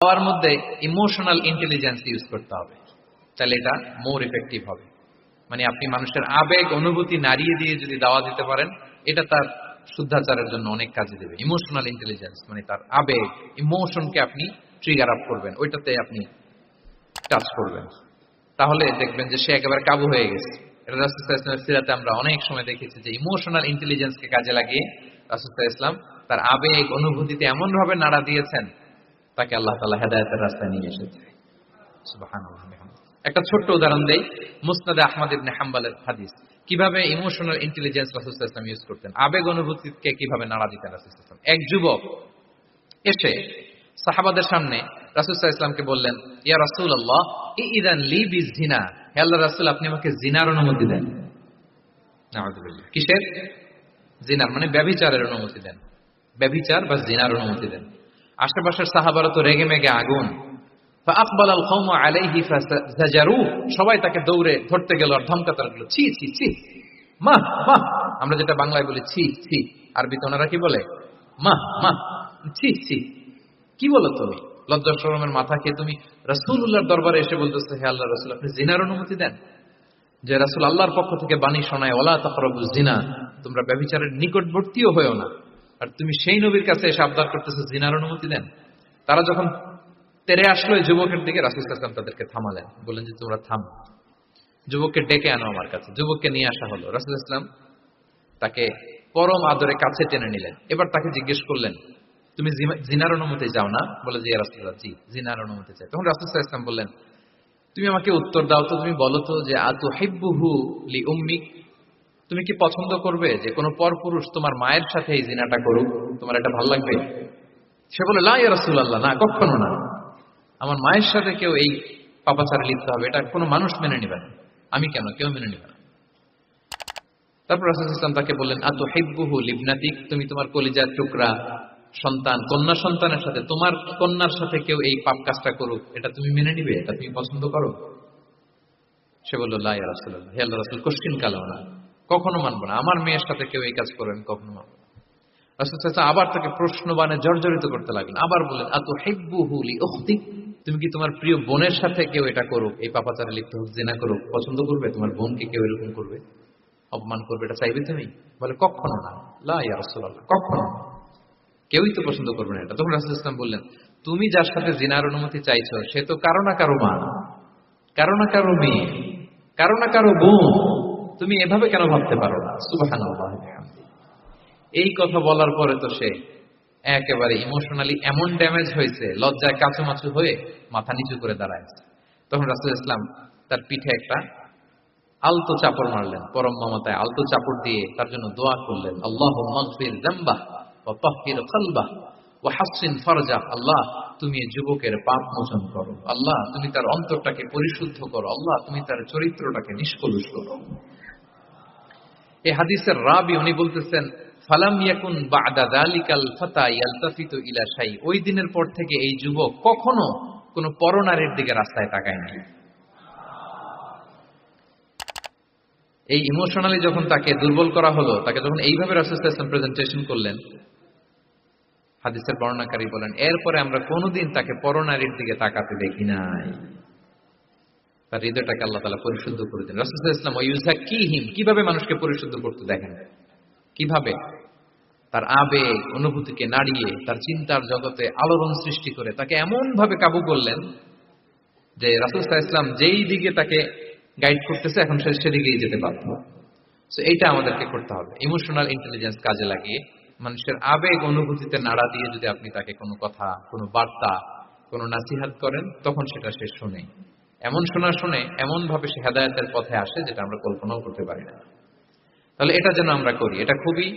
দাওয়ার মধ্যে emotional intelligence use করতে হবে, তাহলে এটা মোর ইফেক্টিভ হবে। মানে আপনি মানুষের আবেগ অনুভূতি নাড়িয়ে দিয়ে যদি দাওয়া দিতে পারেন, এটা তার শুদ্ধাচারের জন্য অনেক কাজে দেবে। ইমোশনাল ইন্টেলিজেন্স মানে তার আবেগ, ইমোশনকে আপনি ট্রিগার আপ করবেন, ওইটাতে আপনি টাচ করবেন, তাহলে দেখবেন যে সে একেবারে কাবু হয়ে গেছে। এটা রাসূল সাল্লাল্লাহু আলাইহি ওয়াসাল্লামের সিরাতে আমরা অনেক সময় দেখেছি যে ইমোশনাল ইন্টেলিজেন্সকে কাজে লাগিয়ে রাসূল সাল্লাল্লাহু আলাইহি ওয়াসাল্লাম তার আবেগ অনুভূতিতে এমন ভাবে নাড়া দিয়েছেন, তাকে আল্লাহ তাআলা হেদায়েতের রাস্তায় নিয়ে এসেছে। সুবহানাল্লাহ। একটা ছোট্ট উদাহরণ দেই, মুসনাদে আহমদ ইবনে হাম্বলের হাদিস, কিভাবে ইমোশনাল ইন্টেলিজেন্স রাসূল সাল্লাল্লাহু আলাইহি ওয়াসাল্লাম ইউজ করতেন, আবেগ অনুভূতিকে কিভাবে নাড়া দিতেন রাসূল সাল্লাল্লাহু আলাইহি ওয়াসাল্লাম। এক যুবক এসে সাহাবাদের সামনে রাসূল সাল্লাল্লাহু আলাইহি ওয়াসাল্লামকে বললেন, ইয়া রাসূলুল্লাহ ইযান লি বিজিনা, হে আল্লাহর রাসূল আপনি আমাকে জিনার অনুমতি দেন। নাউযুবিল্লাহ। কিসের? জিনার, মানে ব্যভিচারের অনুমতি দেন। ব্যভিচার বা জিনার অনুমতি দেন। আশেপাশের সাহাবারা তো রেগে মেগে আগুন। ফাআকবালাল কওমু আলাইহি ফাজারু, সবাই তাকে দৌড়ে ধরতে গেল আর ধমকাতে লাগলো, ছি ছি ছি, মাহ মাহ। আমরা যেটা বাংলায় বলি ছি ছি, আরবিতে ওনারা কি বলে? মাহ মাহ, ছি ছি। কি বলো তুমি? লজ্জা শরমের মাথা খেয়ে তুমি রাসূলুল্লাহর দরবারে এসে বলতেছো, হে আল্লাহর রাসূল আপনি জিনার অনুমতি দেন। যে রাসূল আল্লাহর পক্ষ থেকে বাণী শোনায়, ওয়ালা তাকরাবুজ জিনা, তোমরা ব্যভিচারের নিকটবর্তীও হয়ো না, আর তুমি সেই নবীর কাছে এসে আবদার করতেছো জিনার অনুমতি দেন। তারা যখন তেরে আসলো এই যুবকের দিকে, রাসূল সাল্লাল্লাহু আলাইহি ওয়াসাল্লাম তাদেরকে থামালেন, বললেন যে তোমরা থামো, যুবককে ডেকে আনো আমার কাছে। যুবককে নিয়ে আসা হলো। রাসূল সাল্লাল্লাহু আলাইহি ওয়াসাল্লাম তাকে পরম আদরে কাছে টেনে নিলেন। এবার তাকে জিজ্ঞেস করলেন, তুমি জিনার অনুমতি চাও না? বলে যে ইয়া রাসূলুল্লাহ জি, জিনার অনুমতি চাই। তখন রাসূল সাল্লাল্লাহু আলাইহি ওয়াসাল্লাম বললেন, তুমি আমাকে উত্তর দাও তো, তুমি বলো তো যে আতুহিব্বুহু লিউম্মিক, তুমি কি পছন্দ করবে যে কোনো পরপুরুষ তোমার মায়ের সাথে এই জিনাটা করুক? তোমার এটা ভালো লাগবে? সে বলে লা ইয়া রাসূলুল্লাহ, না কখনো না, আমার মায়ের সাথে কেউ এই পাপাচারে লিপ্ত হবে এটা কোনো মানুষ মেনে নেবে না, আমি কেন, কেউ মেনে নেবে না। তারপর রাসূল সাল্লাল্লাহু আলাইহি ওয়াসাল্লাম তাকে বললেন আতুহিব্বুহু লিবনাতিক, তুমি তোমার কলিজার টুকরা সন্তান, কন্যা সন্তানের সাথে, তোমার কন্যার সাথে কেউ এই পাপ কাজটা করুক, এটা তুমি মেনে নিবে, এটা তুমি পছন্দ করো? সে বলল লা ইয়া রাসূলুল্লাহ, হে আল্লাহর রাসূল কোশ্চিন কালাও না, কখনো মানবো না, আমার মেয়ের সাথে কেউ এই কাজ করবে আমি কখনো মানবো না। রাসূল সাল্লাল্লাহু আলাইহি ওয়াসাল্লাম আবার তাকে প্রশ্নবাণে জর্জরিত করতে লাগলেন, আবার বললেন আতুহিব্বুহু লিউখতিক, তুমি কি তোমার প্রিয় বোনের সাথে কেউ এটা করুক, এই পাপাচারে লিপ্ত হোক, জিনা করুক, পছন্দ করবে? তোমার বোনকে কেউ এরকম করবে, অপমান করবে, এটা চাইবে তুমি? বলে কখনো না, লা ইয়া রাসূলুল্লাহ, কখনো না, কেউই তো পছন্দ করবে না এটা। তখন রাসূল সাল্লাল্লাহু আলাইহি ওয়াসাল্লাম বললেন, তুমি যার সাথে জিনার অনুমতি চাইছো সে তো কারো না কারো মা, কারো না কারো মেয়ে, কারো না কারো বোন, তুমি এভাবে কেন ভাবতে পারো না? সুবহানাল্লাহ। এই কথা বলার পরে তো সে একেবারে ইমোশনালি এমন ড্যামেজ হয়েছে, লজ্জায় কাঁচুমাচু হয়ে মাথা নিচু করে দাঁড়ায়ছে। তখন রাসূল ইসলাম তার পিঠে একটা আলতো চাপড় মারলেন, পরম মমতায় আলতো চাপড় দিয়ে তার জন্য দোয়া করলেন, আল্লাহুম্মা গফির যামবাহ ওয়া তাহহির কলবাহ ওয়া হাসসিন ফারজাহ, আল্লাহ তুমি এই যুবকের পাপ মোচন করো, আল্লাহ তুমি তার অন্তরটাকে পরিশুদ্ধ করো, আল্লাহ তুমি তার চরিত্রটাকে নিষ্কলুষ করো। এই হাদিসের রাবি উনি বলতেছেন, ফালাম ইয়াকুন বা'দা যালিকাল ফাতা ইয়ালতাফিতু ইলা শাই, ওই দিনের পর থেকে এই যুবক কখনো কোনো পরনারীর দিকে রাস্তায় তাকায়নি। এই ইমোশনালি যখন তাকে দুর্বল করা হলো, তাকে যখন এইভাবে রাসূল সাল্লাল্লাহু আলাইহি ওয়াসাল্লাম প্রেজেন্টেশন করলেন, হাদিসের বর্ণনাকারী বলেন এরপরে আমরা কোনোদিন তাকে পরনারীর দিকে তাকাতে দেখি নাই। তার হৃদয়টাকে আল্লাহ তাআলা পরিশুদ্ধ করে দেন। রাসূল সাল্লাল্লাহু আলাইহি ওয়াসাল্লাম ওয়ায়ুযাক্কিহিম, কিভাবে মানুষকে পরিশুদ্ধ করতে দেখেন, কিভাবে তার আবেগ অনুভূতিকে নাড়িয়ে তার চিন্তার জগতে আলোড়ন সৃষ্টি করে তাকে এমন ভাবে কাবু করলেন যে রাসূল সাল্লাল্লাহু আলাইহি ওয়াসাল্লাম যেই দিকে তাকে গাইড করতেছে এখন সে সেদিকেই যেতে বাধ্য। সো এইটা আমাদেরকে করতে হবে, ইমোশনাল ইন্টেলিজেন্স কাজে লাগিয়ে মানুষের আবেগ অনুভূতিতে নাড়া দিয়ে যদি আপনি তাকে কোনো কথা, কোনো বার্তা, কোনো নাসিহাত করেন, তখন সেটা সে শুনে, এমন শুনে এমন ভাবে সে হেদায়েতের পথে আসে যেটা আমরা কল্পনাও করতে পারি না। তাহলে এটা যেন আমরা করি, এটা খুবই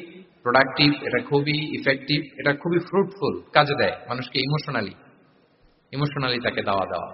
প্রোডাক্টিভ, এটা খুবই ইফেক্টিভ, এটা খুবই ফ্রুটফুল, কাজে দেয় মানুষকে ইমোশনালি তাকে দাওয়া দেওয়া।